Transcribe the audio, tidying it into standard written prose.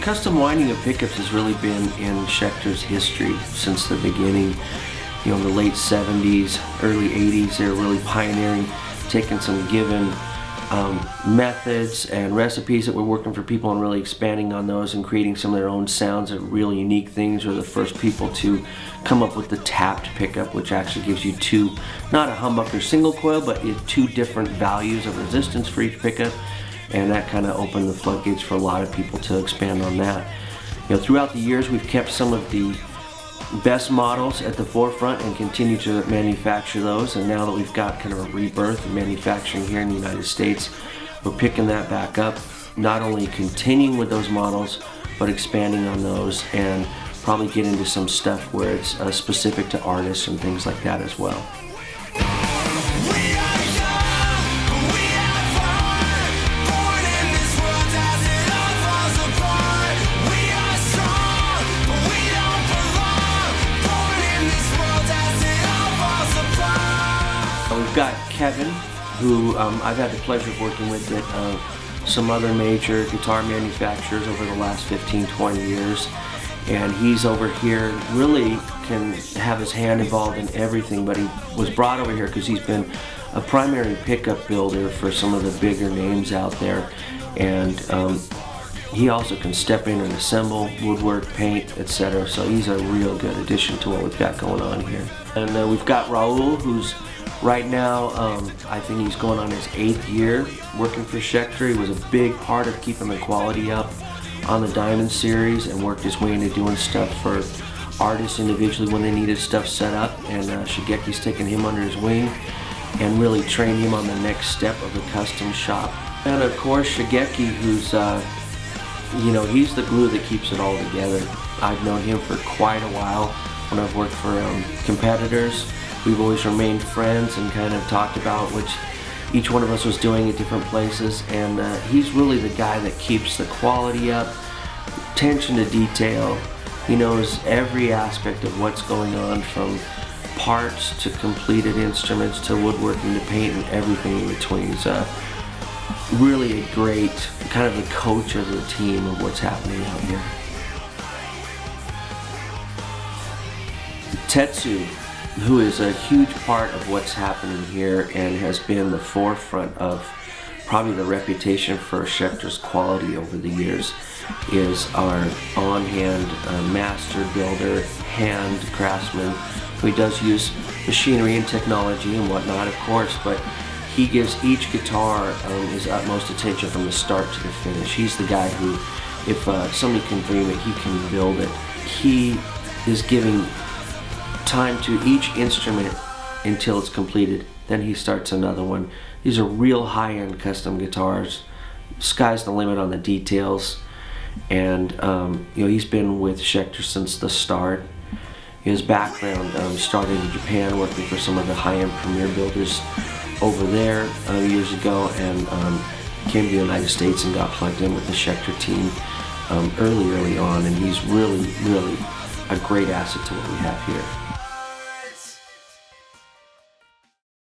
custom winding of pickups has really been in Schecter's history since the beginning. You know, in the late 70s, early 80s, they were really pioneering, taking some given methods and recipes that were working for people and really expanding on those and creating some of their own sounds and real unique things. Were the first people to come up with the tapped pickup, which actually gives you two, not a humbucker single coil, but two different values of resistance for each pickup, and that kind of opened the floodgates for a lot of people to expand on that. You know, throughout the years we've kept some of the best models at the forefront and continue to manufacture those, and now that we've got kind of a rebirth of manufacturing here in the United States, we're picking that back up, not only continuing with those models but expanding on those, and probably get into some stuff where it's specific to artists and things like that as well. We've got Kevin, who I've had the pleasure of working with at some other major guitar manufacturers over the last 15-20 years, and he's over here, really can have his hand involved in everything, but he was brought over here because he's been a primary pickup builder for some of the bigger names out there, and he also can step in and assemble, woodwork, paint, etc. So he's a real good addition to what we've got going on here. And we've got Raul, who's right now, I think he's going on his 8th year working for Schecter. He was a big part of keeping the quality up on the Diamond series and worked his way into doing stuff for artists individually when they needed stuff set up, and Shigeki's taken him under his wing and really trained him on the next step of the custom shop. And of course Shigeki, who's you know, he's the glue that keeps it all together. I've known him for quite a while when I've worked for competitors. We've always remained friends and kind of talked about which each one of us was doing at different places, and he's really the guy that keeps the quality up, attention to detail. He knows every aspect of what's going on, from parts to completed instruments to woodworking to paint and everything in between. He's really a great kind of the coach of the team of what's happening out here. Tetsu, who is a huge part of what's happening here and has been the forefront of probably the reputation for Schecter's quality over the years, is our on-hand master builder, hand craftsman, who does use machinery and technology and whatnot, of course, but he gives each guitar his utmost attention from the start to the finish. He's the guy who, if somebody can dream it, he can build it. He is giving time to each instrument until it's completed, then he starts another one. These are real high-end custom guitars. Sky's the limit on the details, and you know, he's been with Schecter since the start. His background started in Japan working for some of the high-end premier builders over there years ago, and came to the United States and got plugged in with the Schecter team early on, and he's really a great asset to what we have here.